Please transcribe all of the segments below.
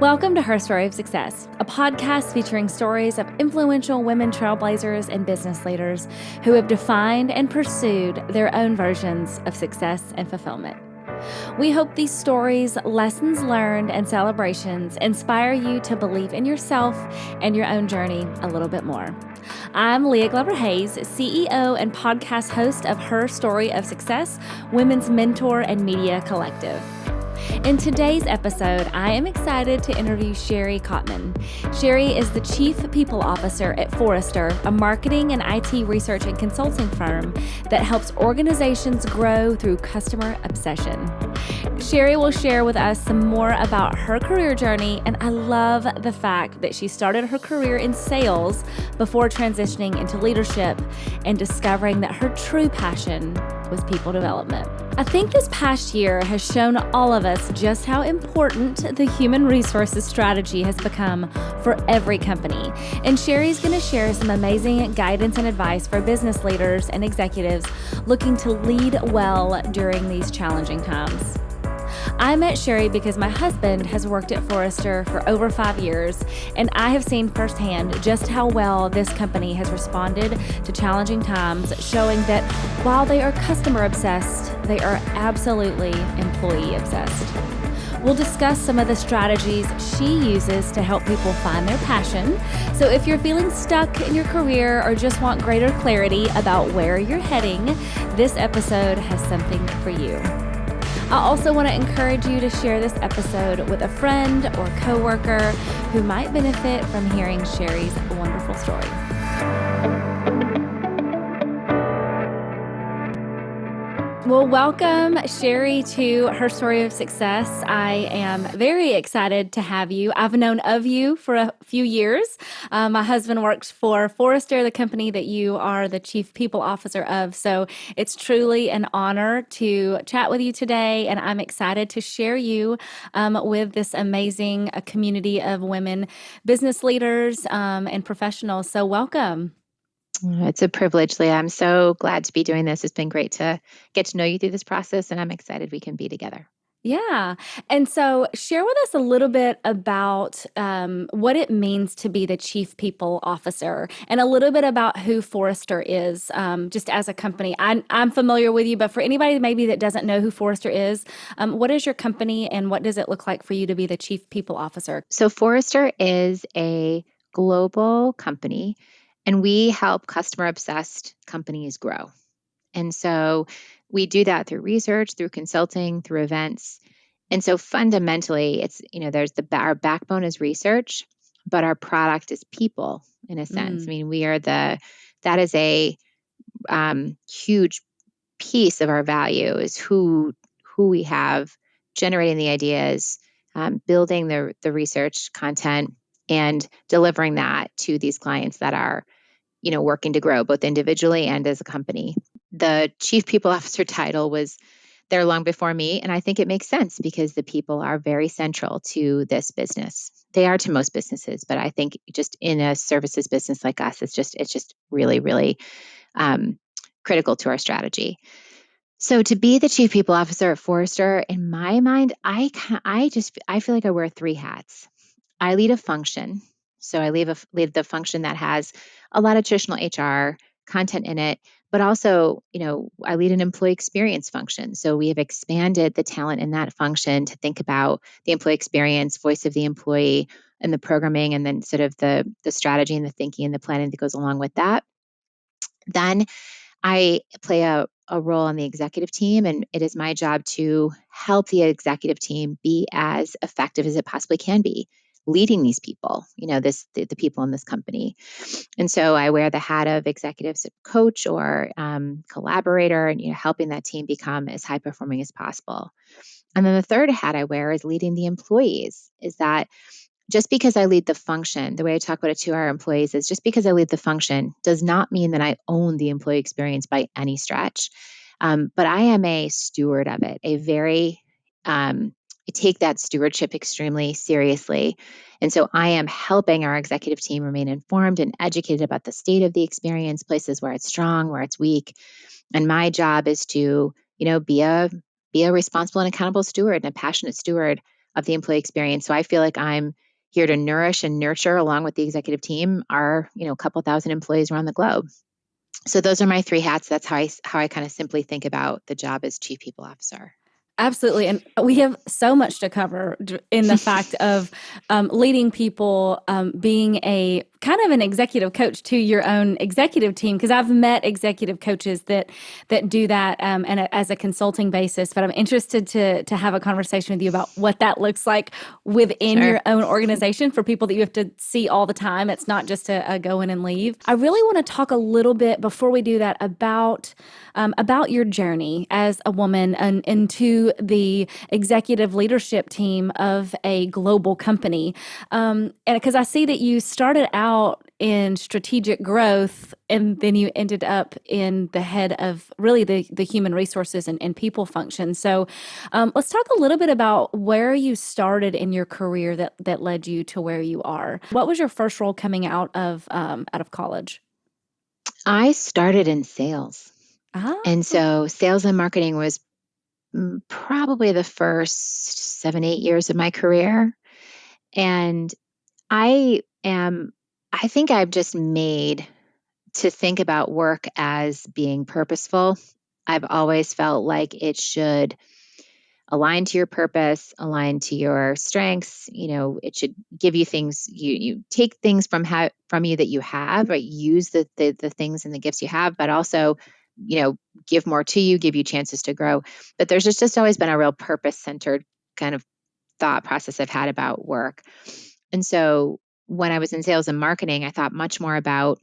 Welcome to Her Story of Success, a podcast featuring stories of influential women trailblazers and business leaders who have defined and pursued their own versions of success and fulfillment. We hope these stories, lessons learned, and celebrations inspire you to believe in yourself and your own journey a little bit more. I'm Leah Glover Hayes, CEO and podcast host of Her Story of Success, women's mentor and media collective. In today's episode, I am excited to interview Sherri Kottman. Sherri is the Chief People Officer at Forrester, a marketing and IT research and consulting firm that helps organizations grow through customer obsession. Sherri will share with us some more about her career journey, and I love the fact that she started her career in sales before transitioning into leadership and discovering that her true passion was people development. I think this past year has shown all of us just how important the human resources strategy has become for every company. And Sherri's going to share some amazing guidance and advice for business leaders and executives looking to lead well during these challenging times. I met Sherri because my husband has worked at Forrester for over 5 years, and I have seen firsthand just how well this company has responded to challenging times, showing that while they are customer obsessed, they are absolutely employee obsessed. We'll discuss some of the strategies she uses to help people find their passion. So if you're feeling stuck in your career or just want greater clarity about where you're heading, this episode has something for you. I also want to encourage you to share this episode with a friend or coworker who might benefit from hearing Sherri's wonderful story. Well, welcome, Sherri, to Her Story of Success. I am very excited to have you. I've known of you for a few years. My husband works for Forrester, the company that you are the Chief People Officer of. So it's truly an honor to chat with you today, and I'm excited to share you with this amazing community of women business leaders and professionals. So welcome. It's a privilege, Leah. I'm so glad to be doing this. It's been great to get to know you through this process, and I'm excited we can be together. Yeah. And so share with us a little bit about what it means to be the Chief People Officer and a little bit about who Forrester is just as a company. I'm familiar with you, but for anybody maybe that doesn't know who Forrester is, what is your company and what does it look like for you to be the Chief People Officer? So Forrester is a global company, and we help customer-obsessed companies grow. And so we do that through research, through consulting, through events. And so fundamentally, it's, there's our backbone is research, but our product is people in a sense. I mean, that is a huge piece of our value is who we have generating the ideas, building the research content, and delivering that to these clients that are, working to grow both individually and as a company. The Chief People Officer title was there long before me, and I think it makes sense because the people are very central to this business. They are to most businesses, but I think just in a services business like us, it's just really, really critical to our strategy. So to be the Chief People Officer at Forrester, in my mind, I feel like I wear 3 hats. I lead a function. So I lead the function that has a lot of traditional HR content in it, but also, I lead an employee experience function. So we have expanded the talent in that function to think about the employee experience, voice of the employee, and the programming, and then sort of the strategy and the thinking and the planning that goes along with that. Then I play a role on the executive team, and it is my job to help the executive team be as effective as it possibly can be, leading these people, the people in this company. And so I wear the hat of executive coach or collaborator, and helping that team become as high performing as possible. And then the third hat I wear is leading the employees. Is that just because I lead the function, the way I talk about it to our employees is just because I lead the function does not mean that I own the employee experience by any stretch. But I am a steward of it, I take that stewardship extremely seriously. And so I am helping our executive team remain informed and educated about the state of the experience, places where it's strong, where it's weak. And my job is to, be a responsible and accountable steward and a passionate steward of the employee experience. So I feel like I'm here to nourish and nurture, along with the executive team, our, a couple thousand employees around the globe. So those are my three hats. That's how I kind of simply think about the job as Chief People Officer. Absolutely. And we have so much to cover in the fact of leading people, being a kind of an executive coach to your own executive team. Because I've met executive coaches that do that and as a consulting basis. But I'm interested to have a conversation with you about what that looks like within your own organization for people that you have to see all the time. It's not just a go in and leave. I really want to talk a little bit before we do that about your journey as a woman and into the executive leadership team of a global company. And because I see that you started out in strategic growth and then you ended up in the head of really the human resources and people function. So let's talk a little bit about where you started in your career that led you to where you are. What was your first role coming out of college? I started in sales. Ah. And so sales and marketing was probably the first 7-8 years of my career. And I think I've just made to think about work as being purposeful. I've always felt like it should align to your purpose, align to your strengths. It should give you things, you take things from you that you have, right? Use the things and the gifts you have, but also, give more to you, give you chances to grow. But there's just always been a real purpose-centered kind of thought process I've had about work. And so when I was in sales and marketing, I thought much more about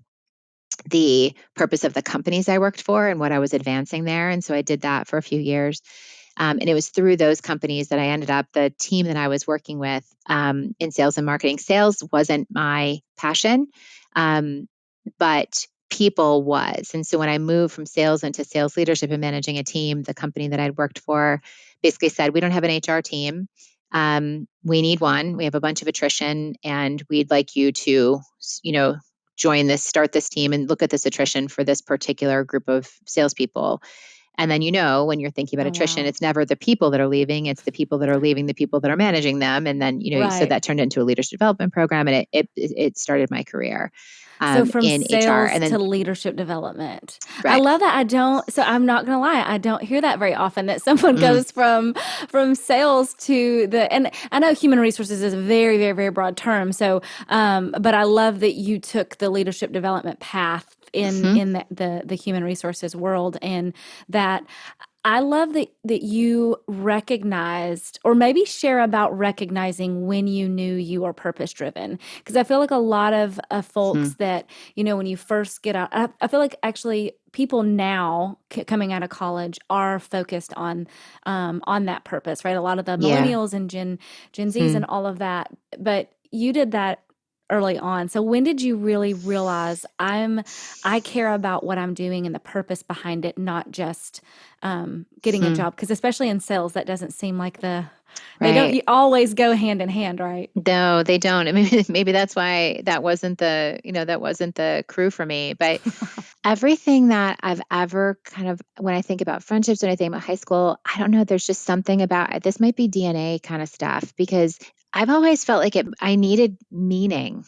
the purpose of the companies I worked for and what I was advancing there. And so I did that for a few years. And it was through those companies that I ended up, the team that I was working with in sales and marketing. Sales wasn't my passion, but people was. And so when I moved from sales into sales leadership and managing a team, the company that I'd worked for basically said, we don't have an HR team. We need one. We have a bunch of attrition and we'd like you to, start this team and look at this attrition for this particular group of salespeople. And then, when you're thinking about attrition, Wow. it's never the people that are leaving, it's the people that are leaving, the people that are managing them. And then, so Right. that turned into a leadership development program and it started my career So from in HR. sales And to then, leadership development. I right. love that. So I'm not going to lie. I don't hear that very often that someone goes from sales to and I know human resources is a very, very, very broad term. So, but I love that you took the leadership development path in the human resources world, and that I love that you recognized, or maybe share about recognizing when you knew you were purpose driven. Because I feel like a lot of folks that, when you first get out, I feel like actually people now coming out of college are focused on that purpose, right? A lot of the Yeah. millennials and Gen Zs and all of that. But you did that early on. So when did you really realize I care about what I'm doing and the purpose behind it, not just getting a job? Because especially in sales, that doesn't seem like they don't Right. always go hand in hand, right? No, they don't. I mean, maybe that's why that wasn't the crew for me. But everything that I've ever kind of, when I think about friendships, when I think about high school, I don't know, there's just something about this might be DNA kind of stuff because I've always felt like I needed meaning.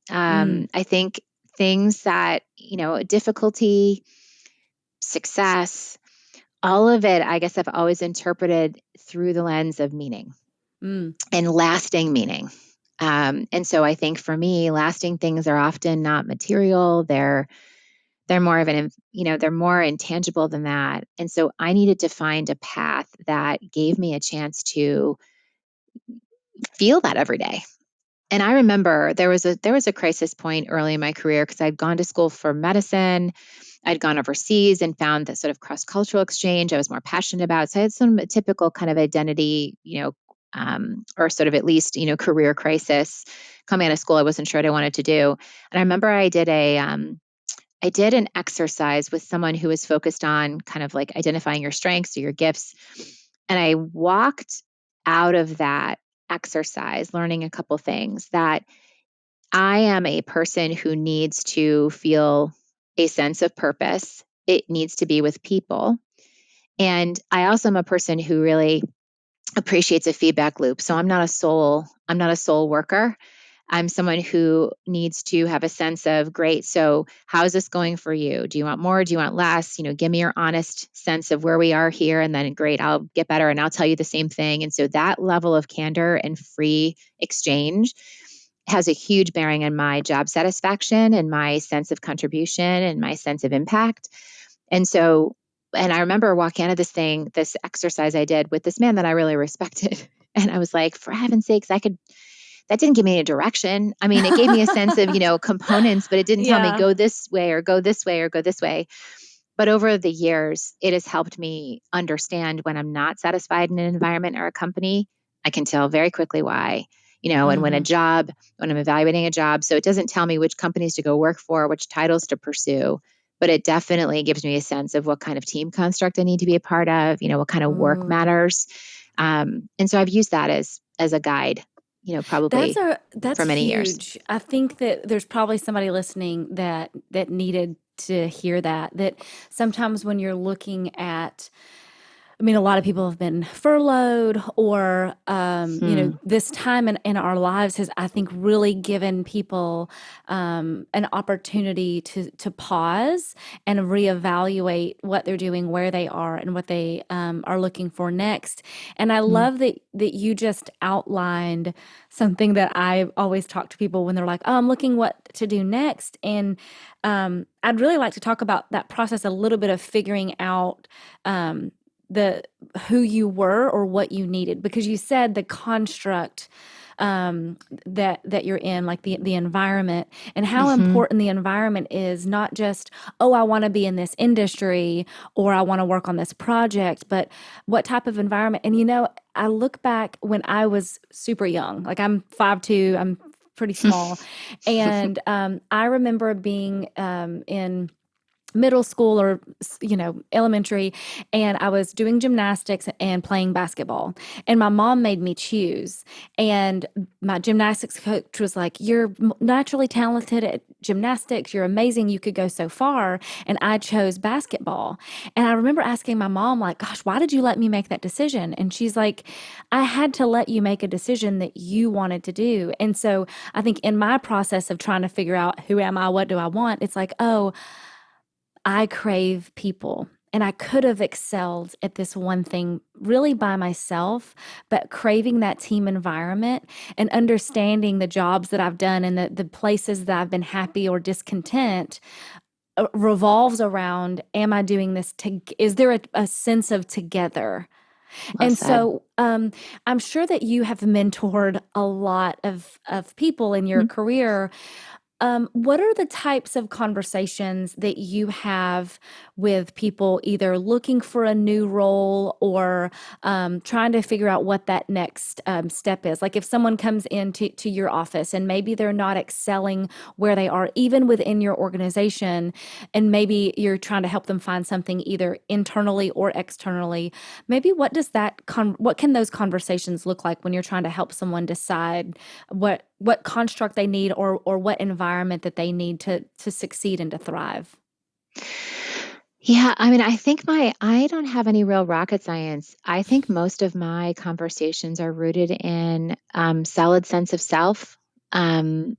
I think things that, difficulty, success, all of it, I guess I've always interpreted through the lens of meaning and lasting meaning. And so I think for me, lasting things are often not material. They're more of they're more intangible than that. And so I needed to find a path that gave me a chance to feel that every day. And I remember there was a crisis point early in my career because I'd gone to school for medicine. I'd gone overseas and found that sort of cross-cultural exchange I was more passionate about. So I had some typical kind of identity, or sort of at least, career crisis coming out of school. I wasn't sure what I wanted to do. And I remember I did an exercise with someone who was focused on kind of like identifying your strengths or your gifts. And I walked out of that exercise learning a couple things that I am a person who needs to feel a sense of purpose. It needs to be with people. And I also am a person who really appreciates a feedback loop. So I'm not a soul worker. I'm someone who needs to have a sense of, great, so how is this going for you? Do you want more? Do you want less? Give me your honest sense of where we are here, and then great, I'll get better and I'll tell you the same thing. And so that level of candor and free exchange has a huge bearing on my job satisfaction and my sense of contribution and my sense of impact. And so, and I remember walking out of this exercise I did with this man that I really respected. And I was like, for heaven's sakes, that didn't give me a direction. I mean, it gave me a sense of, components, but it didn't tell me Yeah. go this way or go this way or go this way. But over the years, it has helped me understand when I'm not satisfied in an environment or a company. I can tell very quickly why, and when I'm evaluating a job. So it doesn't tell me which companies to go work for, which titles to pursue, but it definitely gives me a sense of what kind of team construct I need to be a part of, what kind of work matters. And so I've used that as a guide, probably That's for many years. huge. I think that there's probably somebody listening that needed to hear that sometimes when you're looking at, I mean, a lot of people have been furloughed, or, this time in our lives has, I think, really given people an opportunity to pause and reevaluate what they're doing, where they are, and what they are looking for next. And I love that you just outlined something that I always talk to people when they're like, "Oh, I'm looking what to do next." And I'd really like to talk about that process a little bit of figuring out. The who you were or what you needed, because you said the construct that you're in, like the environment, and how important the environment is, not just, oh, I want to be in this industry or I want to work on this project, but what type of environment. And I look back when I was super young, like I'm 5'2", I'm pretty small, and I remember being in middle school or elementary, and I was doing gymnastics and playing basketball, and my mom made me choose. And my gymnastics coach was like, "You're naturally talented at gymnastics, you're amazing, you could go so far." And I chose basketball. And I remember asking my mom, like, "Gosh, why did you let me make that decision?" And she's like, "I had to let you make a decision that you wanted to do." And so I think in my process of trying to figure out, who am I, what do I want, it's like, oh, I crave people. And I could have excelled at this one thing really by myself, but craving that team environment and understanding the jobs that I've done and the places that I've been happy or discontent revolves around, am I doing this is there a sense of together? Well And said. so I'm sure that you have mentored a lot of people in your career. What are the types of conversations that you have with people either looking for a new role or trying to figure out what that next step is? Like if someone comes into your office and maybe they're not excelling where they are, even within your organization, and maybe you're trying to help them find something either internally or externally, maybe what can those conversations look like when you're trying to help someone decide what construct they need or what environment that they need to succeed and to thrive? Yeah, I mean, I don't have any real rocket science. I think most of my conversations are rooted in solid sense of self, and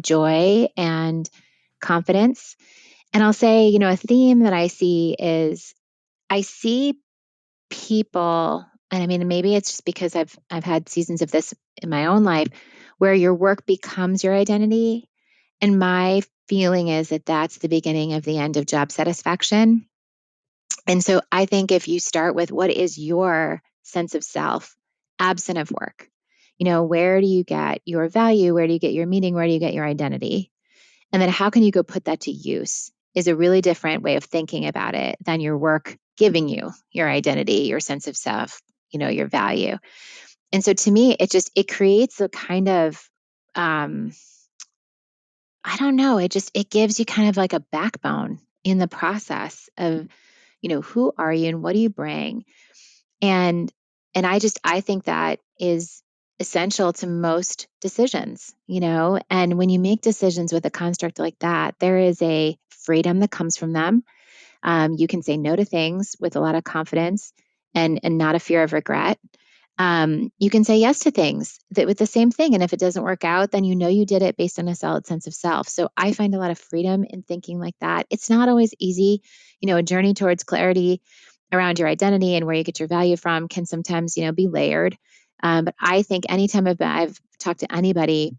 joy and confidence. And I'll say, a theme that I see is I see people, and I mean, maybe it's just because I've had seasons of this in my own life where your work becomes your identity. And my feeling is that that's the beginning of the end of job satisfaction. And so I think if you start with what is your sense of self, absent of work, where do you get your value? Where do you get your meaning? Where do you get your identity? And then how can you go put that to use is a really different way of thinking about it than your work giving you your identity, your sense of self, your value. And so to me, it creates a kind of, I don't know, it gives you kind of like a backbone in the process of, who are you and what do you bring? And I think that is essential to most decisions, and when you make decisions with a construct like that, there is a freedom that comes from them. You can say no to things with a lot of confidence and not a fear of regret. You can say yes to things that with the same thing. And if it doesn't work out, then you know you did it based on a solid sense of self. So I find a lot of freedom in thinking like that. It's not always easy. A journey towards clarity around your identity and where you get your value from can sometimes, be layered. But I think anytime I've talked to anybody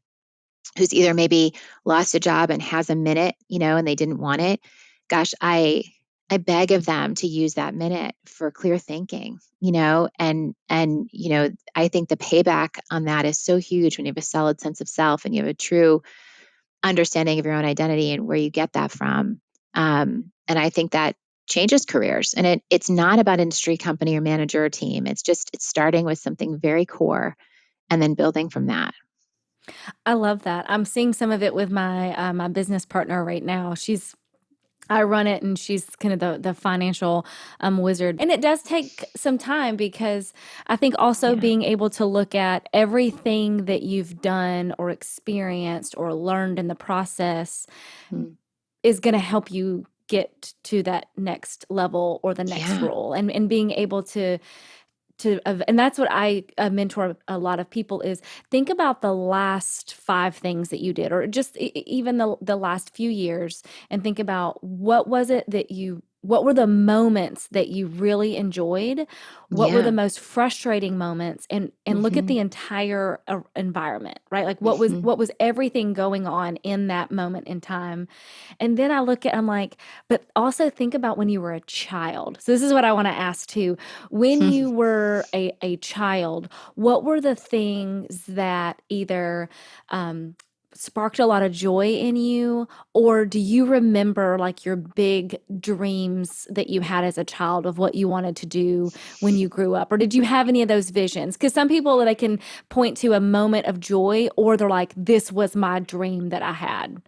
who's either maybe lost a job and has a minute, and they didn't want it, gosh, I beg of them to use that minute for clear thinking, and I think the payback on that is so huge when you have a solid sense of self and you have a true understanding of your own identity and where you get that from. And I think that changes careers, and it's not about industry, company, or manager or team. It's starting with something very core and then building from that. I love that. I'm seeing some of it with my business partner right now. I run it, and she's kind of the financial wizard. And it does take some time, because I think also Yeah. being able to look at everything that you've done or experienced or learned in the process Mm. is going to help you get to that next level or the next Yeah. role, and being able and that's what I mentor a lot of people is think about the last 5 things that you did, or just even the last few years, and think about what was it what were the moments that you really enjoyed? What were the Yeah. most frustrating moments? And look at Hmm. the entire environment, right? Like Hmm. what was everything going on in that moment in time? And then I'm like, but also think about when you were a child. So this is what I want to ask too. When you were a child, what were the things that either sparked a lot of joy in you, or do you remember like your big dreams that you had as a child of what you wanted to do when you grew up? Or did you have any of those visions? Because some people, they can point to a moment of joy, or they're like, this was my dream that I had.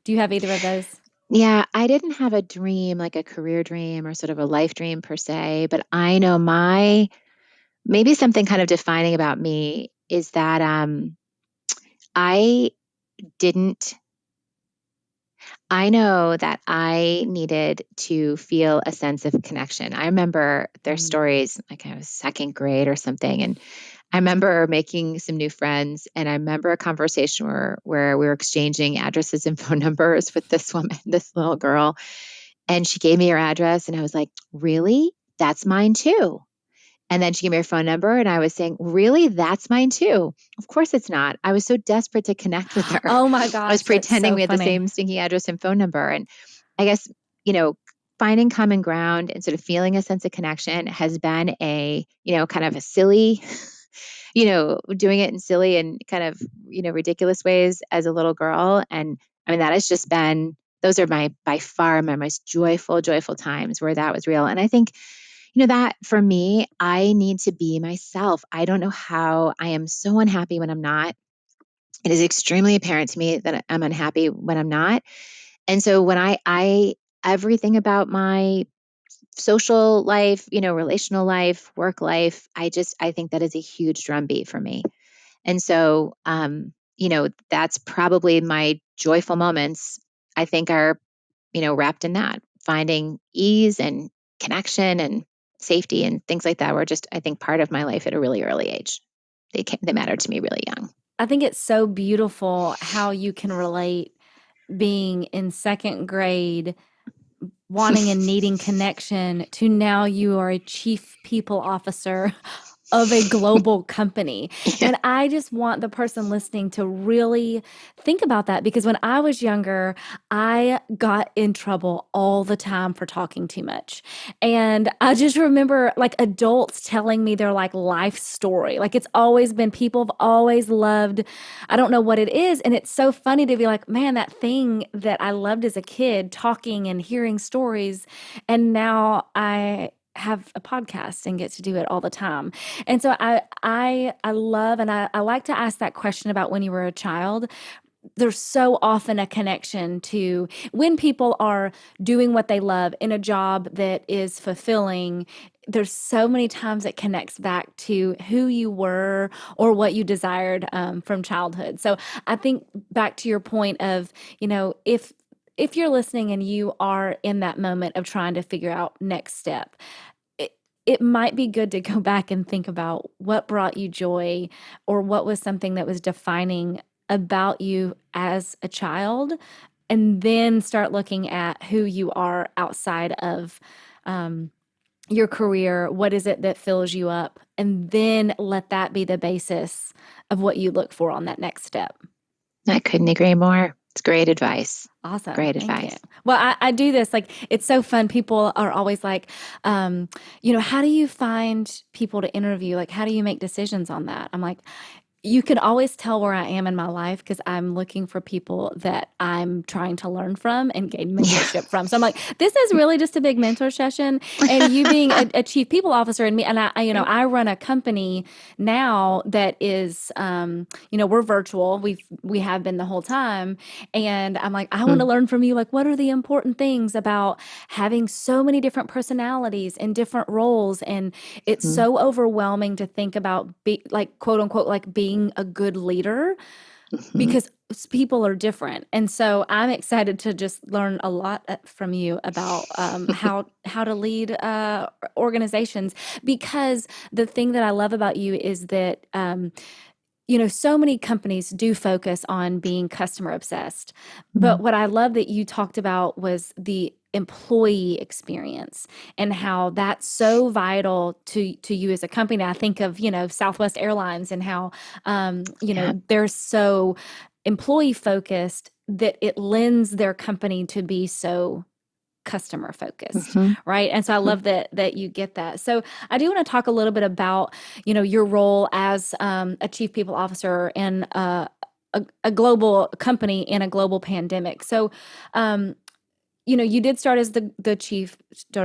Do you have either of those? Yeah, I didn't have a dream, like a career dream or sort of a life dream per se, but I know maybe something kind of defining about me is that I didn't, I know that I needed to feel a sense of connection. I remember their Mm. stories, like I was second grade or something. And I remember making some new friends, and I remember a conversation where we were exchanging addresses and phone numbers with this woman, this little girl. And she gave me her address, and I was like, really? That's mine too. And then she gave me her phone number, and I was saying, really? That's mine too. Of course it's not. I was so desperate to connect with her. Oh my I was gosh, that's pretending so we had the funny. same stinky address and phone number. And I guess, you know, finding common ground and sort of feeling a sense of connection has been kind of a silly, doing it in silly and kind of, ridiculous ways as a little girl. And I mean, that has just been, those are by far my most joyful times where that was real. And I think, that for me, I need to be myself. I don't know how. I am so unhappy when I'm not. It is extremely apparent to me that I'm unhappy when I'm not. And so when I everything about my social life, relational life, work life, I think that is a huge drumbeat for me. And so, that's probably my joyful moments, I think, are, wrapped in that, finding ease and connection and safety and things like that were just, I think, part of my life at a really early age. They mattered to me really young. I think it's so beautiful how you can relate being in second grade, wanting and needing connection, to now you are a chief people officer of a global company. Yeah. And I just want the person listening to really think about that, because when I was younger, I got in trouble all the time for talking too much. And I just remember like adults telling me their like life story. Like it's always been, people have always loved, I don't know what it is. And it's so funny to be like, man, that thing that I loved as a kid, talking and hearing stories. And now I have a podcast and get to do it all the time. And so I love, and I like to ask that question about when you were a child. There's so often a connection to when people are doing what they love in a job that is fulfilling. There's so many times it connects back to who you were or what you desired from childhood. So I think back to your point of, if you're listening and you are in that moment of trying to figure out next step, it might be good to go back and think about what brought you joy or what was something that was defining about you as a child, and then start looking at who you are outside of your career. What is it that fills you up? And then let that be the basis of what you look for on that next step. I couldn't agree more. It's great advice. Awesome. Great Thank you. advice. Well, I do this. Like, it's so fun. People are always like, how do you find people to interview? Like, how do you make decisions on that? I'm like, you can always tell where I am in my life because I'm looking for people that I'm trying to learn from and gain mentorship from. So I'm like, this is really just a big mentor session. And you being a chief people officer and me, and I run a company now that is, we're virtual. We have been the whole time. And I'm like, I want to learn from you. Like, what are the important things about having so many different personalities in different roles? And it's so overwhelming to think about like, quote unquote, like being a good leader because people are different. And so I'm excited to just learn a lot from you about how to lead organizations, because the thing that I love about you is that so many companies do focus on being customer obsessed. But what I love that you talked about was the employee experience and how that's so vital to you as a company. I think of, Southwest Airlines and how, they're so employee focused that it lends their company to be so customer focused, right? And so I love that you get that. So I do want to talk a little bit about, your role as a chief people officer in a global company in a global pandemic. So, you did start as the chief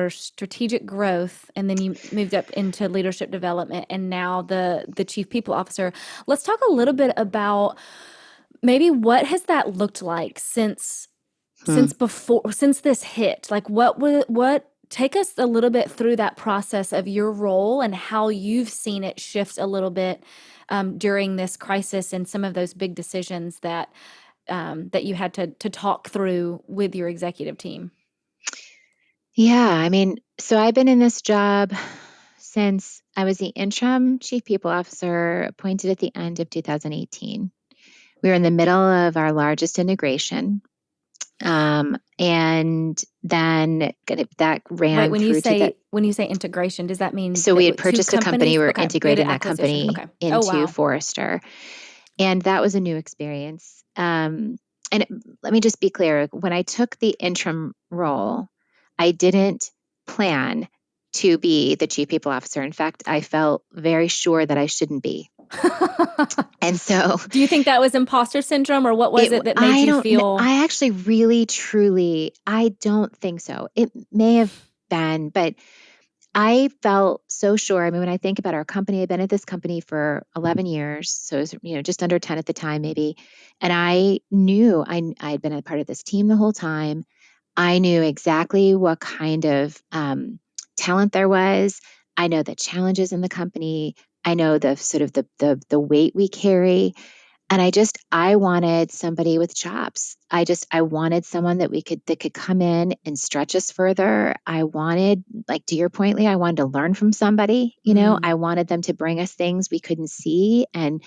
strategic growth, and then you moved up into leadership development, and now the chief people officer. Let's talk a little bit about maybe what has that looked like since this hit. Like, what take us a little bit through that process of your role and how you've seen it shift a little bit during this crisis and some of those big decisions that you had to talk through with your executive team. Yeah, I mean, so I've been in this job since I was the interim chief people officer appointed at the end of 2018. We were in the middle of our largest integration. And then that ran Wait, through when you say integration, does that mean so that we had two purchased a company, companies? we were Okay, you had an integrating that acquisition. company Okay. Oh, into wow. Forrester. And that was a new experience. Let me just be clear. When I took the interim role, I didn't plan to be the chief people officer. In fact, I felt very sure that I shouldn't be. And so, do you think that was imposter syndrome, or what was it that made I you don't, feel? I actually really, truly, I don't think so. It may have been, but I felt so sure. I mean, when I think about our company, I've been at this company for 11 years. So it was, just under 10 at the time, maybe. And I knew I'd been a part of this team the whole time. I knew exactly what kind of talent there was. I know the challenges in the company. I know the sort of the weight we carry. And I wanted somebody with chops. I wanted someone that could come in and stretch us further. I wanted, like to your point, Lee, I wanted to learn from somebody, I wanted them to bring us things we couldn't see. And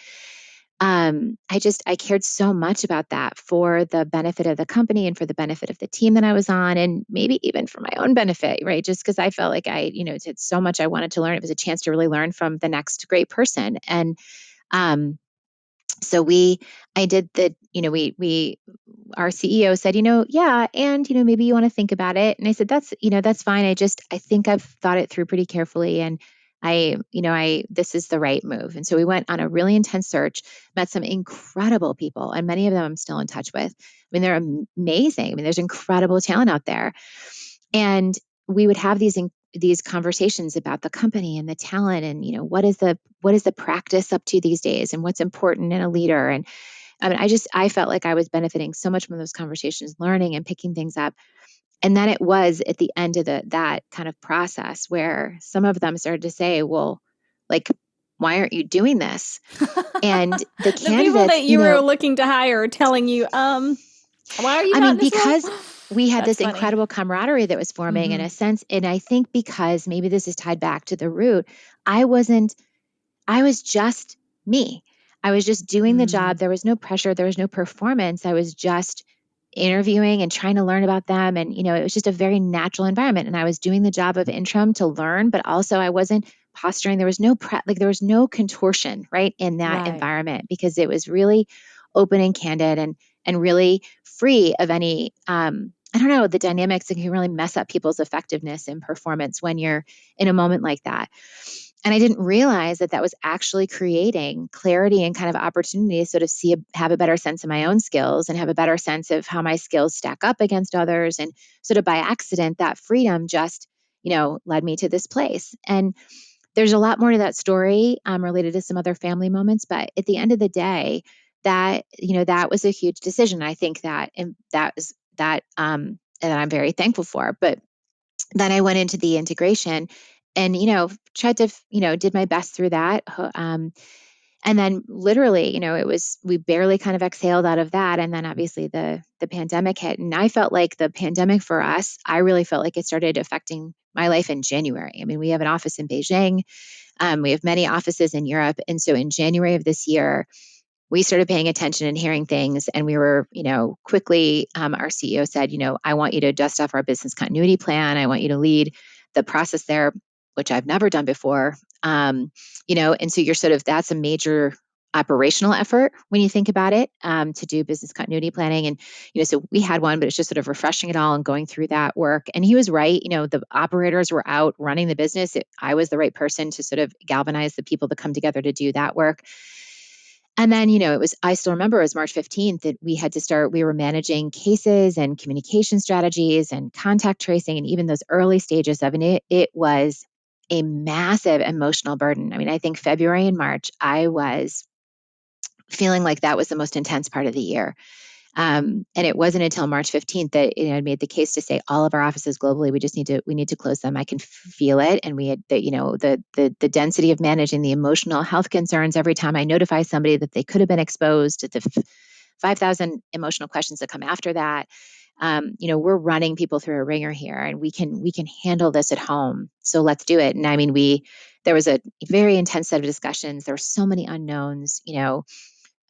I cared so much about that for the benefit of the company and for the benefit of the team that I was on, and maybe even for my own benefit, right? Just because I felt like I did so much I wanted to learn. It was a chance to really learn from the next great person. And um, so I did our CEO said, yeah, and, maybe you want to think about it. And I said, that's fine. I think I've thought it through pretty carefully. And this is the right move. And so we went on a really intense search, met some incredible people, and many of them I'm still in touch with. I mean, they're amazing. I mean, there's incredible talent out there. And we would have these conversations about the company and the talent and what is the practice up to these days and what's important in a leader. And I mean, I felt like I was benefiting so much from those conversations, learning and picking things up. And then it was at the end of that kind of process where some of them started to say, well, like, why aren't you doing this? And the the people candidates, that you were looking to hire are telling you, why are you I not mean, in this role? we had That's this funny. incredible camaraderie that was forming in a sense. And I think because maybe this is tied back to the root, I was just me. I was just doing the job. There was no pressure. There was no performance. I was just interviewing and trying to learn about them. And, it was just a very natural environment. And I was doing the job of interim to learn, but also I wasn't posturing. There was no there was no contortion, right, in that Right. environment because it was really open and candid and really free of any, I don't know, the dynamics that can really mess up people's effectiveness and performance when you're in a moment like that. And I didn't realize that was actually creating clarity and kind of opportunity to sort of have a better sense of my own skills and have a better sense of how my skills stack up against others. And sort of by accident, that freedom just, led me to this place. And there's a lot more to that story related to some other family moments. But at the end of the day, that was a huge decision. I think and I'm very thankful for. But then I went into the integration and, tried to, did my best through that. And then literally, we barely kind of exhaled out of that. And then obviously the pandemic hit. And I felt like the pandemic for us, I really felt like it started affecting my life in January. I mean, we have an office in Beijing. We have many offices in Europe. And so in January of this year, we started paying attention and hearing things. And we were, quickly, our CEO said, I want you to dust off our business continuity plan. I want you to lead the process there, which I've never done before. And so that's a major operational effort when you think about it, to do business continuity planning. And, so we had one, but it's just sort of refreshing it all and going through that work. And he was right. The operators were out running the business. I was the right person to sort of galvanize the people to come together to do that work. And then, I still remember it was March 15th that we were managing cases and communication strategies and contact tracing and even those early stages of it. It was a massive emotional burden. I mean, I think February and March, I was feeling like that was the most intense part of the year. And it wasn't until March 15th that I made the case to say all of our offices globally, we need to close them. I can feel it. And we had the density of managing the emotional health concerns every time I notify somebody that they could have been exposed to the 5,000 emotional questions that come after that. We're running people through a ringer here and we can handle this at home. So let's do it. And I mean, there was a very intense set of discussions. There were so many unknowns,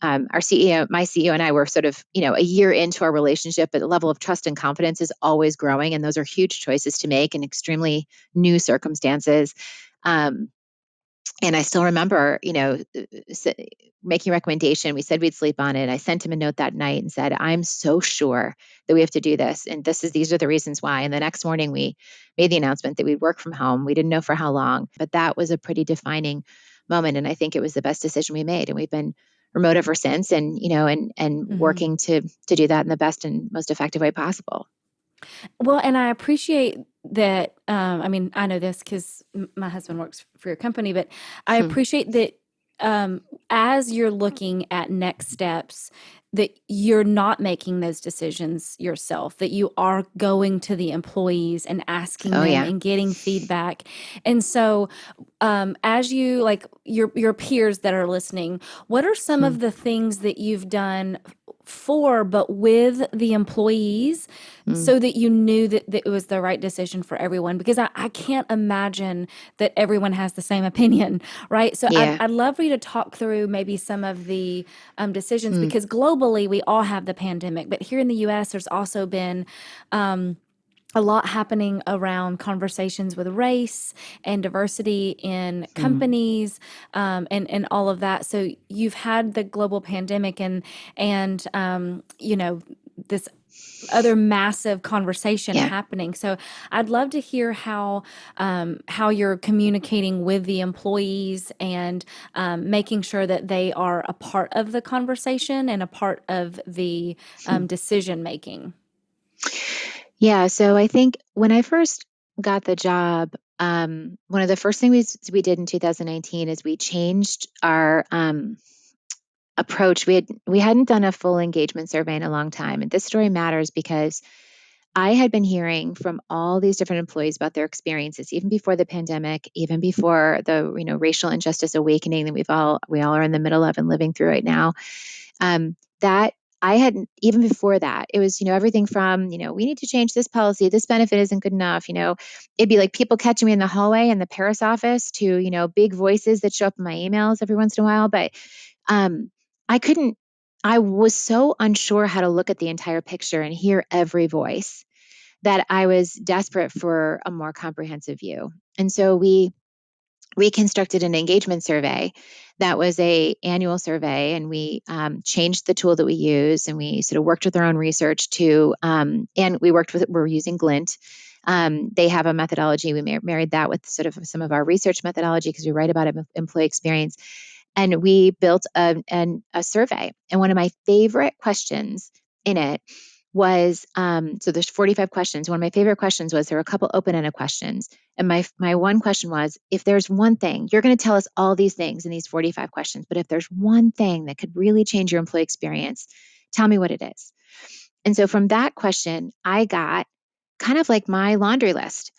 our CEO, my CEO and I were sort of, a year into our relationship, but the level of trust and confidence is always growing. And those are huge choices to make in extremely new circumstances. And I still remember, making a recommendation. We said we'd sleep on it. I sent him a note that night and said, I'm so sure that we have to do this. And these are the reasons why. And the next morning we made the announcement that we'd work from home. We didn't know for how long, but that was a pretty defining moment. And I think it was the best decision we made. And we've been remote ever since and, working to do that in the best and most effective way possible. Well, and I appreciate that. I mean, I know this because my husband works for your company, but I appreciate that as you're looking at next steps, that you're not making those decisions yourself, that you are going to the employees and asking them and getting feedback. And so, as you like your peers that are listening, what are some of the things that you've done but with the employees so that you knew that it was the right decision for everyone? Because I can't imagine that everyone has the same opinion, right? So I'd love for you to talk through maybe some of the decisions, because globally we all have the pandemic, but here in the US there's also been a lot happening around conversations with race and diversity in companies, and all of that. So you've had the global pandemic and this other massive conversation happening. So I'd love to hear how you're communicating with the employees and making sure that they are a part of the conversation and a part of the decision making. Yeah. So I think when I first got the job, one of the first things we did in 2019 is we changed our approach. We hadn't done a full engagement survey in a long time, and this story matters because I had been hearing from all these different employees about their experiences, even before the pandemic, even before the racial injustice awakening that we all are in the middle of and living through right now. That I had, even before that, it was, everything from, we need to change this policy. This benefit isn't good enough. It'd be like people catching me in the hallway in the Paris office to, big voices that show up in my emails every once in a while. But um, I couldn't, I was so unsure how to look at the entire picture and hear every voice that I was desperate for a more comprehensive view. And so we constructed an engagement survey that was a annual survey, and we changed the tool that we use, and we sort of worked with our own research to and we're using Glint. They have a methodology. We married that with sort of some of our research methodology because we write about employee experience, and we built a survey. And one of my favorite questions in it was so there's 45 questions. One of my favorite questions was, there were a couple open-ended questions. And my one question was, if there's one thing, you're going to tell us all these things in these 45 questions, but if there's one thing that could really change your employee experience, tell me what it is. And so from that question, I got kind of like my laundry list.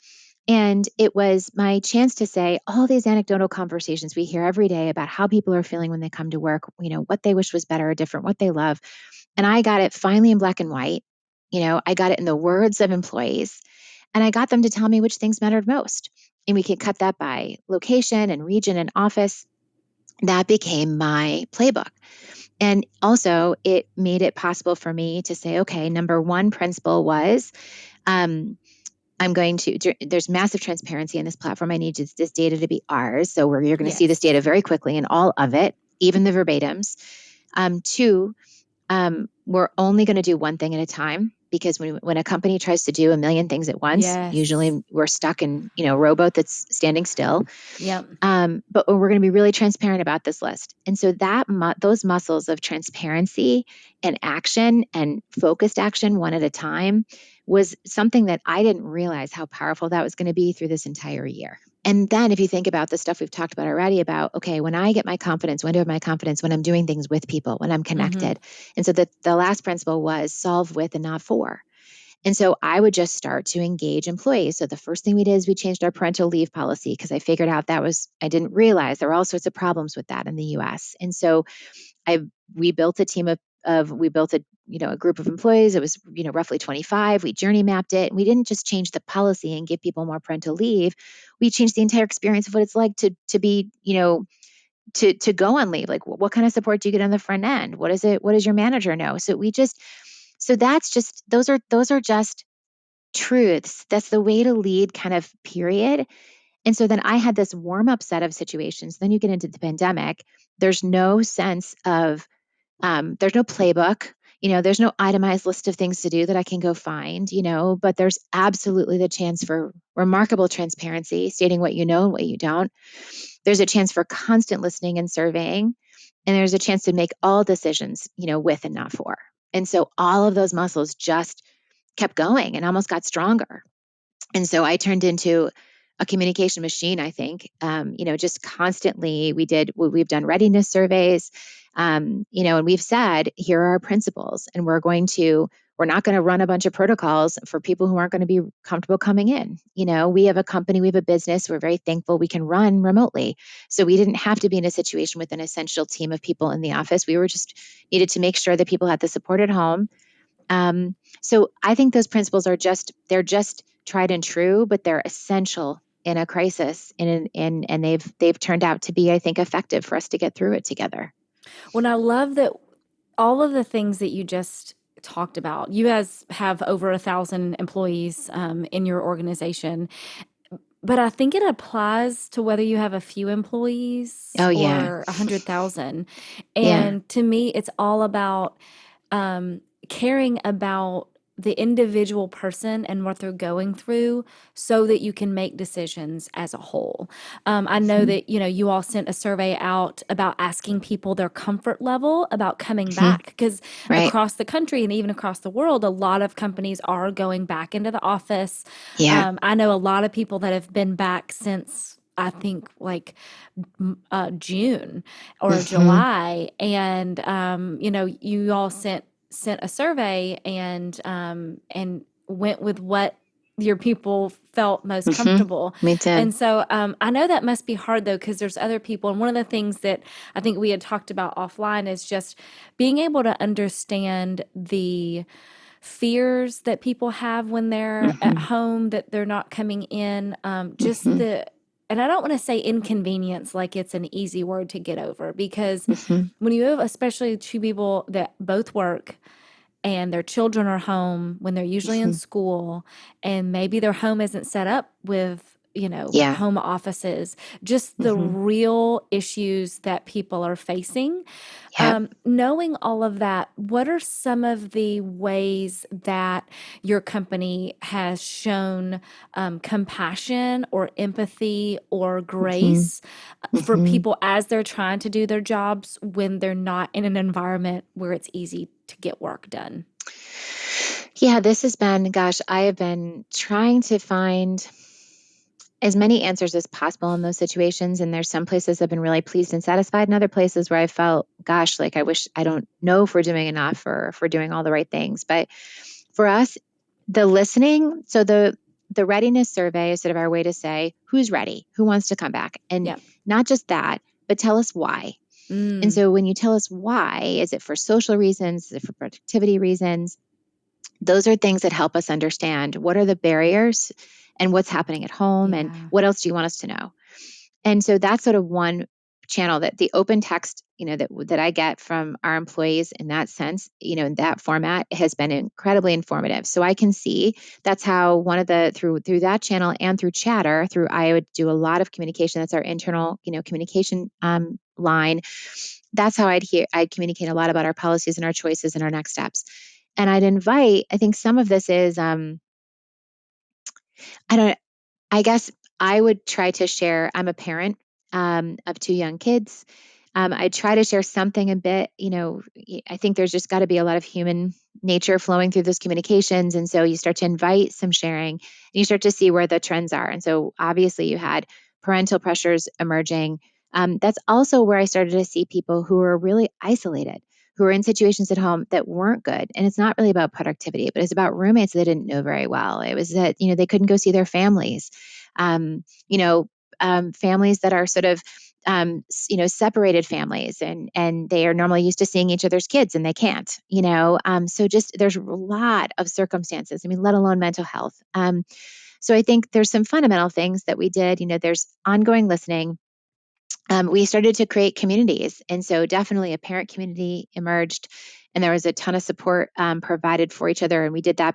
And it was my chance to say all these anecdotal conversations we hear every day about how people are feeling when they come to work, what they wish was better or different, what they love. And I got it finally in black and white. I got it in the words of employees, and I got them to tell me which things mattered most. And we could cut that by location and region and office. That became my playbook. And also, it made it possible for me to say, okay, number one principle was, there's massive transparency in this platform. I need this data to be ours. So you're going to see this data very quickly, and all of it, even the verbatims. Two, we're only going to do one thing at a time, because when a company tries to do a million things at once, usually we're stuck in, a rowboat that's standing still. Yep. But we're going to be really transparent about this list. And so those muscles of transparency and action and focused action one at a time was something that I didn't realize how powerful that was going to be through this entire year. And then if you think about the stuff we've talked about already about, okay, when I get my confidence, when do I have my confidence? When I'm doing things with people, when I'm connected. And so the last principle was solve with and not for. And so I would just start to engage employees. So the first thing we did is we changed our parental leave policy, because I figured out I didn't realize there were all sorts of problems with that in the US. And so we built a team we built a group of employees. It was, roughly 25. We journey mapped it. And we didn't just change the policy and give people more parental leave. We changed the entire experience of what it's like to be, to go on leave. Like, what kind of support do you get on the front end? What does your manager know? So that's just, those are just truths. That's the way to lead, kind of, period. And so then I had this warm up set of situations. Then you get into the pandemic. There's no sense of, there's no playbook, there's no itemized list of things to do that I can go find, but there's absolutely the chance for remarkable transparency, stating what you know and what you don't. There's a chance for constant listening and surveying. And there's a chance to make all decisions, with and not for. And so all of those muscles just kept going and almost got stronger. And so I turned into a communication machine, I think. Just constantly we've done readiness surveys, and we've said, here are our principles, and we're not going to run a bunch of protocols for people who aren't going to be comfortable coming in. We have a company, we have a business. We're very thankful we can run remotely. So we didn't have to be in a situation with an essential team of people in the office. We were just needed to make sure that people had the support at home. So I think those principles they're just tried and true, but they're essential in a crisis, and they've turned out to be, I think, effective for us to get through it together. Well, I love that all of the things that you just talked about. You guys have over 1,000 employees in your organization, but I think it applies to whether you have a few employees Oh yeah, or 100,000. yeah. And to me, it's all about caring about the individual person and what they're going through so that you can make decisions as a whole. I know Mhm. that, you all sent a survey out about asking people their comfort level about coming Mhm. back, because Right. across the country and even across the world, a lot of companies are going back into the office. Yeah. I know a lot of people that have been back since, I think, like June or Mhm. July, and you all sent a survey and went with what your people felt most Mm-hmm. comfortable. Me too. And so I know that must be hard though, because there's other people. And one of the things that I think we had talked about offline is just being able to understand the fears that people have when they're at Mm-hmm. home, that they're not coming in. Just Mm-hmm. and I don't want to say inconvenience like it's an easy word to get over, because Mm-hmm. when you have, especially two people that both work, and their children are home when they're usually in Mm-hmm. school, and maybe their home isn't set up with, Yeah. home offices, just the Mm-hmm. real issues that people are facing. Yep. Knowing all of that, what are some of the ways that your company has shown compassion or empathy or Mm-hmm. grace for Mm-hmm. people as they're trying to do their jobs when they're not in an environment where it's easy to get work done? Yeah, this has been, gosh, I have been trying to find as many answers as possible in those situations. And there's some places I've been really pleased and satisfied, and other places where I felt, gosh, like I wish, I don't know if we're doing enough or if we're doing all the right things. But for us, the listening, so the readiness survey is sort of our way to say who's ready, who wants to come back, and Yeah. not just that, but tell us why. And Mm, so when you tell us why, is it for social reasons, is it for productivity reasons? Those are things that help us understand what are the barriers and what's happening at home and yeah. what else do you want us to know. And so that's sort of one channel, that the open text, that I get from our employees in that sense, in that format, has been incredibly informative. So I can see that's how one of the through that channel, and through chatter, through I would do a lot of communication. That's our internal, communication line. That's how I'd communicate a lot about our policies and our choices and our next steps. And I'd invite, I think some of this is I don't I guess I would try to share. I'm a parent of two young kids. I try to share something a bit. I think there's just got to be a lot of human nature flowing through those communications. And so you start to invite some sharing, and you start to see where the trends are. And so obviously you had parental pressures emerging. That's also where I started to see people who were really isolated, who were in situations at home that weren't good. And it's not really about productivity, but it's about roommates they didn't know very well. It was that, they couldn't go see their families. Um, you know, Families that are sort of separated families, and they are normally used to seeing each other's kids and they can't, so just there's a lot of circumstances, I mean, let alone mental health. So I think there's some fundamental things that we did. There's ongoing listening. We started to create communities. And so definitely a parent community emerged, and there was a ton of support provided for each other. And we did that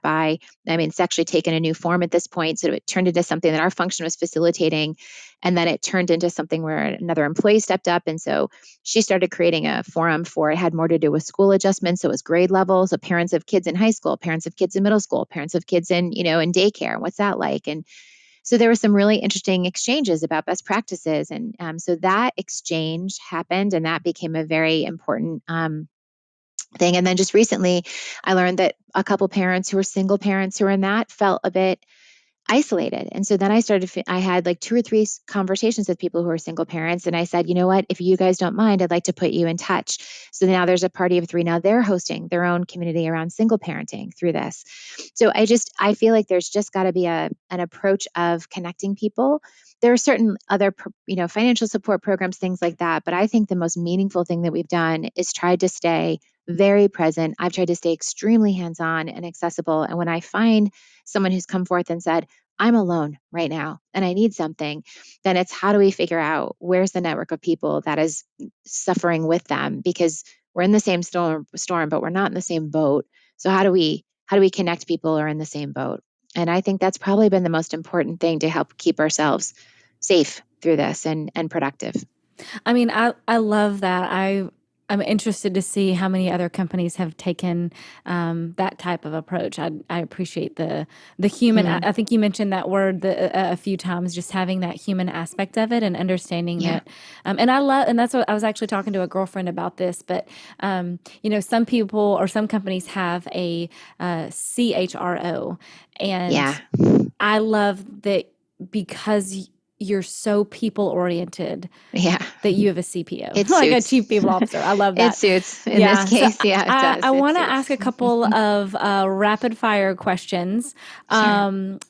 it's actually taken a new form at this point. So it turned into something that our function was facilitating. And then it turned into something where another employee stepped up. And so she started creating a forum for, it had more to do with school adjustments. So it was grade levels. So parents of kids in high school, parents of kids in middle school, parents of kids in daycare. What's that like? And so there were some really interesting exchanges about best practices. And so that exchange happened, and that became a very important thing. And then just recently, I learned that a couple parents who were single parents who were in that felt a bit isolated. And so then I had like two or three conversations with people who are single parents. And I said, you know what, if you guys don't mind, I'd like to put you in touch. So now there's a party of three. Now they're hosting their own community around single parenting through this. So I feel like there's just got to be an approach of connecting people. There are certain other, financial support programs, things like that. But I think the most meaningful thing that we've done is tried to stay very present. I've tried to stay extremely hands-on and accessible. And when I find someone who's come forth and said, I'm alone right now and I need something, then it's how do we figure out where's the network of people that is suffering with them, because we're in the same storm, but we're not in the same boat. So how do we connect people who are in the same boat? And I think that's probably been the most important thing to help keep ourselves safe through this and productive. I mean, I love that. I'm interested to see how many other companies have taken that type of approach. I appreciate the human. Hmm. I think you mentioned that word a few times, just having that human aspect of it and understanding Yeah. that. And I love, and that's what I was actually talking to a girlfriend about this. But some people or some companies have a CHRO, Yeah. and I love that because you're so people oriented Yeah. that you have a CPO, It like a suits. chief people officer. I love It that. suits in this Yeah. So case. Yeah, it I does. It want to suits. ask a couple of rapid fire questions. Sure. Um,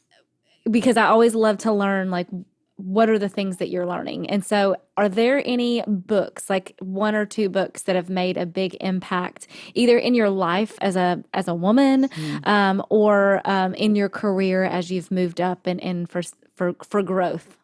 because I always love to learn, like, what are the things that you're learning? And so, are there any books, like one or two books, that have made a big impact, either in your life as a woman, Mm. or in your career as you've moved up and for growth?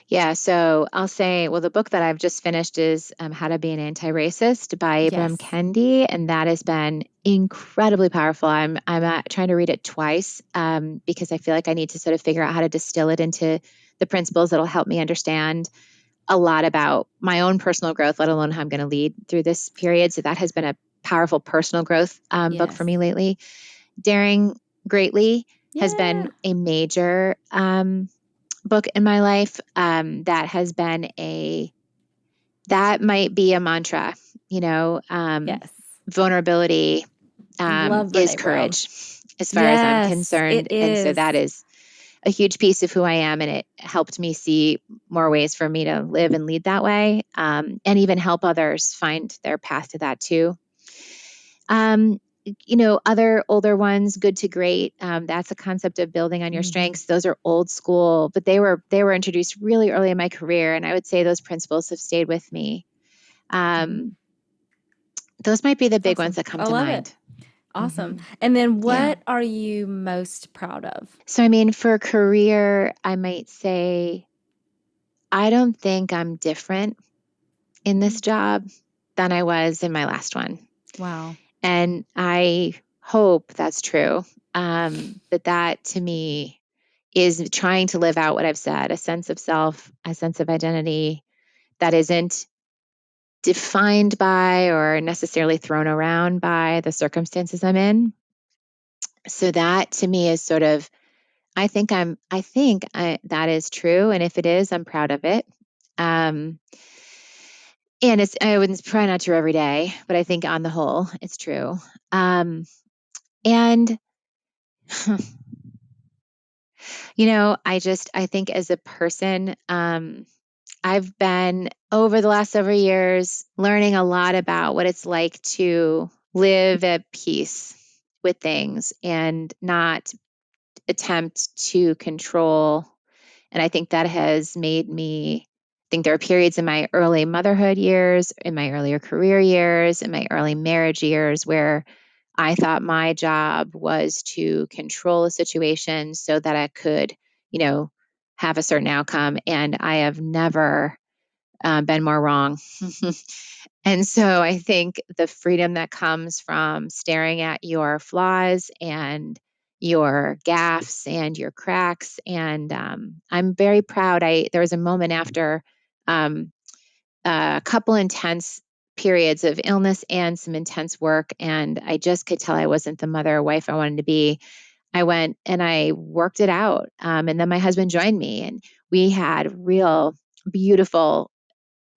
Yeah, so I'll say, well, the book that I've just finished is How to Be an Anti-Racist by Ibram Yes. Kendi, and that has been incredibly powerful. I'm trying to read it twice because I feel like I need to sort of figure out how to distill it into the principles that'll help me understand a lot about my own personal growth, let alone how I'm going to lead through this period. So that has been a powerful personal growth book for Yes. me lately. Daring Greatly has Yeah. been a major book in my life that has been that might be a mantra, Yes. vulnerability Love is Brene Brown. courage as far as I'm Yes, it concerned. And so that is. is a huge piece of who I am. And it helped me see more ways for me to live and lead that way, and even help others find their path to that too. Um, other older ones, Good to Great. That's a concept of building on your Mhm. strengths. Those are old school, but they were introduced really early in my career, and I would say those principles have stayed with me. Mhm. Um, those might be the That's big ones awesome. that come I to love it. mind. Awesome. hmm And then Yeah. what are you most proud of? So, I mean, for a career, I might say I don't think I'm different in this Mhm. job than I was in my last one. Wow. And I hope that's true. But that to me is trying to live out what I've said, a sense of self, a sense of identity that isn't defined by or necessarily thrown around by the circumstances I'm in. So that to me is sort of, that is true. And if it is, I'm proud of it. Um, and I wouldn't try not to every day, but I think on the whole, it's true. And I think as a person, I've been over the last several years learning a lot about what it's like to live at peace with things and not attempt to control. And I think that has made me think there are periods in my early motherhood years, in my earlier career years, in my early marriage years where I thought my job was to control a situation so that I could, you know, have a certain outcome. And I have never been more wrong. And so I think the freedom that comes from staring at your flaws and your gaffes and your cracks. And I'm very proud. There was a moment after um, a couple intense periods of illness and some intense work, and I just could tell I wasn't the mother or wife I wanted to be. I went and I worked it out. And then my husband joined me, and we had real beautiful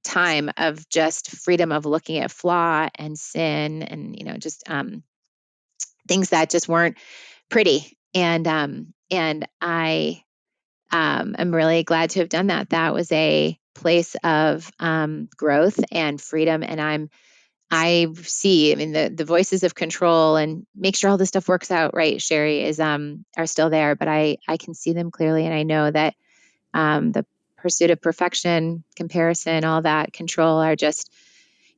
time of just freedom of looking at flaw and sin and just things that just weren't pretty. And I am really glad to have done that. That was a place of growth and freedom. And I see, I mean, the voices of control and make sure all this stuff works out right, Sherri, is are still there, but I can see them clearly, and I know that the pursuit of perfection, comparison, all that control are just,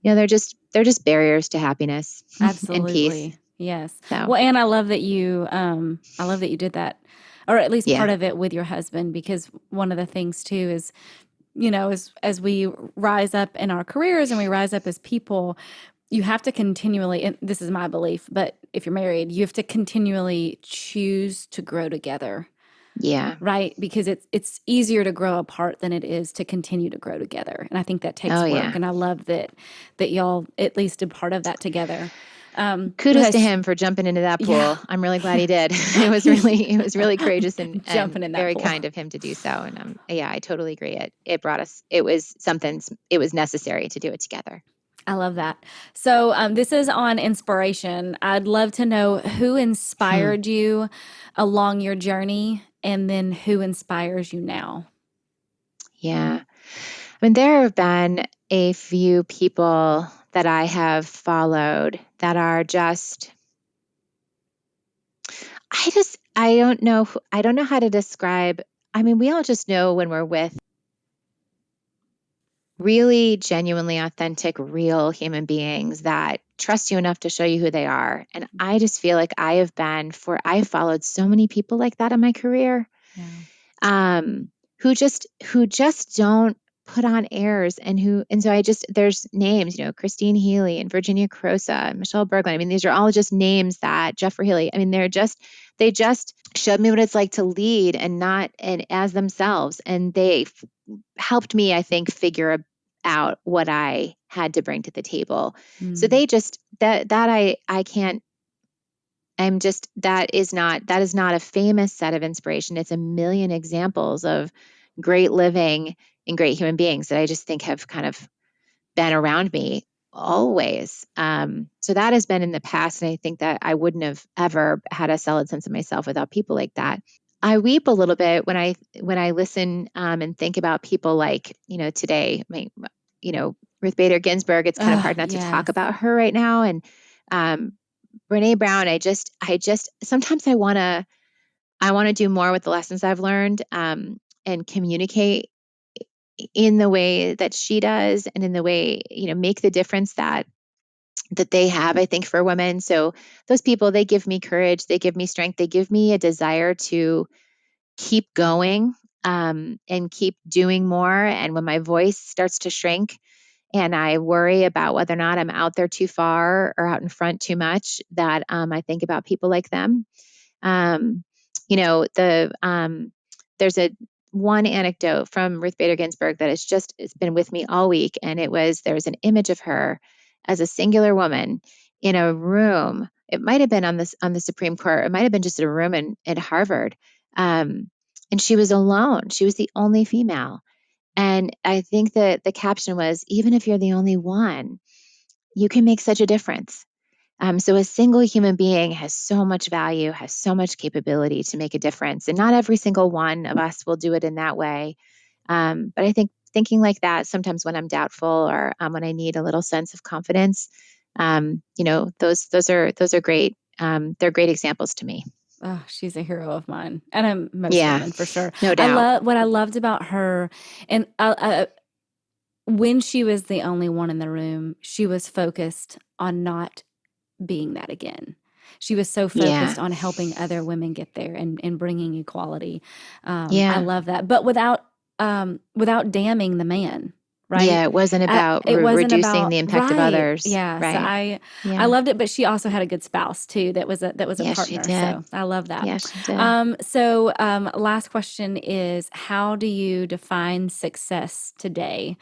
they're just barriers to happiness and peace. Absolutely. Yes. So Well, and I love that you did that, or at least yeah, part of it with your husband, because one of the things too is, as we rise up in our careers and we rise up as people, you have to continually, and this is my belief, but if you're married, you have to continually choose to grow together. yeah, Right, because it's easier to grow apart than it is to continue to grow together, and I think that oh takes work, yeah. and I love that y'all at least did part of that together. Kudos Okay, to him for jumping into that yeah, pool. I'm really glad he did. It was really courageous and jumping in that very pool. kind of him to do so. And yeah, I totally agree. It brought us. It was something. It was necessary to do it together. I love that. So this is on inspiration. I'd love to know who Hmm. inspired you along your journey, and then who inspires you now. Yeah. I mean, there have been a few people that I have followed that are just, I don't know how to describe. I mean, we all just know when we're with really genuinely authentic, real human beings that trust you enough to show you who they are. And I just feel like I followed so many people like that in my career. Yeah. Who just don't put on airs, and so there's names, Christine Healy and Virginia Crosa and Michelle Berglund. I mean, these are all just names that Jeffrey Healy. I mean, they just showed me what it's like to lead and as themselves. And they helped me, I think, figure out what I had to bring to the table. So they just, I can't, that is not a famous set of inspiration. It's a million examples of great living and great human beings that I just think have kind of been around me always. So that has been in the past. And I think that I wouldn't have ever had a solid sense of myself without people like that. I weep a little bit when I listen and think about people like, today, Ruth Bader Ginsburg. It's kind of hard not to talk about her right now. And Brene Brown, I just sometimes I want to do more with the lessons I've learned and communicate in the way that she does, and in the way, make the difference that they have, I think, for women. So those people, they give me courage, they give me strength, they give me a desire to keep going and keep doing more. And when my voice starts to shrink and I worry about whether or not I'm out there too far or out in front too much, that I think about people like them. Um, there's one anecdote from Ruth Bader Ginsburg that it's been with me all week. And there was an image of her as a singular woman in a room. It might have been on the Supreme Court. It might have been just a room at Harvard. And she was alone. She was the only female. And I think that the caption was, even if you're the only one, you can make such a difference. So a single human being has so much value, has so much capability to make a difference. And not every single one of us will do it in that way. But I think thinking like that, sometimes when I'm doubtful or when I need a little sense of confidence, those are great. They're great examples to me. Oh, she's a hero of mine, and most women for sure. No doubt. What I loved about her, and when she was the only one in the room, she was focused on not being that again. She was so focused on helping other women get there and bringing equality. I love that, but without damning the man. Right? Yeah, it wasn't about reducing the impact of others. Yeah, right. So I loved it, but she also had a good spouse too. That was a Yes, partner. she did. So I love that. Yes, she did. So last question is, how do you define success today,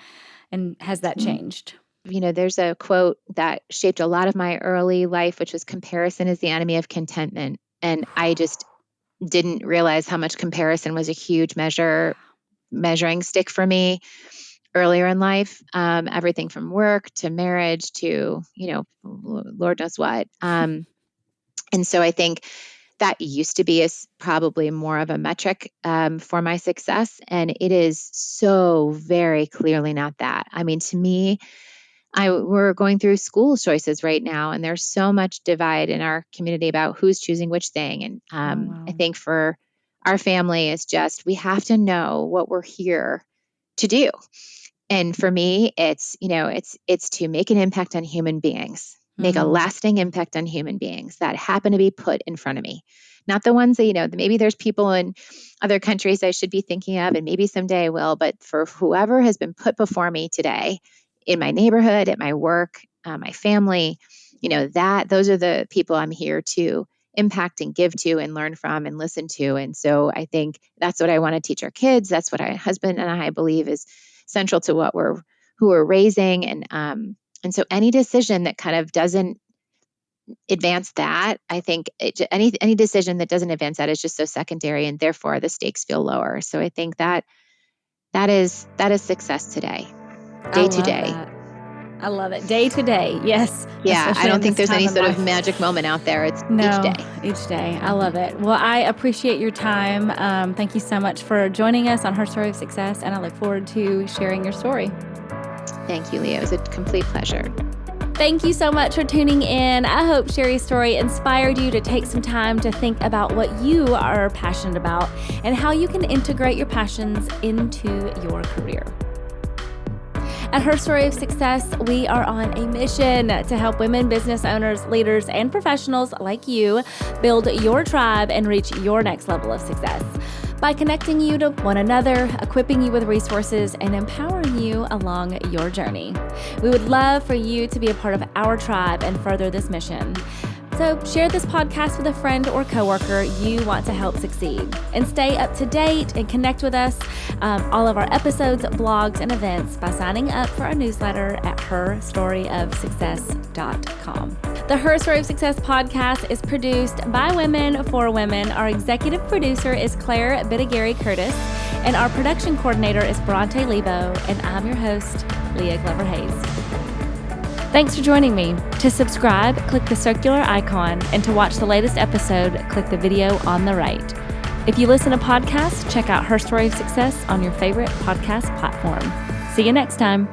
and has that changed? There's a quote that shaped a lot of my early life, which was, comparison is the enemy of contentment. And I just didn't realize how much comparison was a huge measuring stick for me earlier in life. Everything from work to marriage to, Lord knows what. And so I think that used to be probably more of a metric for my success. And it is so very clearly not that. I mean, to me, we're going through school choices right now, and there's so much divide in our community about who's choosing which thing. And I think for our family, it's just, we have to know what we're here to do. And for me, it's to make an impact on human beings, make a lasting impact on human beings that happen to be put in front of me. Not the ones that, maybe there's people in other countries I should be thinking of, and maybe someday I will, but for whoever has been put before me today, in my neighborhood, at my work, my family, those are the people I'm here to impact and give to and learn from and listen to. And so I think that's what I want to teach our kids. That's what my husband and I believe is central to who we're raising. And so any decision that kind of doesn't advance that, I think any decision that doesn't advance that is just so secondary, and therefore the stakes feel lower. So I think that is success today, day to day. I love it. Day to day. Yes. Yeah. I don't think there's any sort of magic moment out there. It's each day. I love it. Well, I appreciate your time. Thank you so much for joining us on Her Story of Success, and I look forward to sharing your story. Thank you, Leah. It was a complete pleasure. Thank you so much for tuning in. I hope Sherri's story inspired you to take some time to think about what you are passionate about and how you can integrate your passions into your career. At Her Story of Success, we are on a mission to help women business owners, leaders, and professionals like you build your tribe and reach your next level of success by connecting you to one another, equipping you with resources, and empowering you along your journey. We would love for you to be a part of our tribe and further this mission. So share this podcast with a friend or coworker you want to help succeed. And stay up to date and connect with us, all of our episodes, blogs, and events by signing up for our newsletter at herstoryofsuccess.com. The Her Story of Success podcast is produced by women for women. Our executive producer is Claire Bidigary-Curtis, and our production coordinator is Bronte Lebo, and I'm your host, Leah Glover-Hayes. Thanks for joining me. To subscribe, click the circular icon, and to watch the latest episode, click the video on the right. If you listen to podcasts, check out Her Story of Success on your favorite podcast platform. See you next time.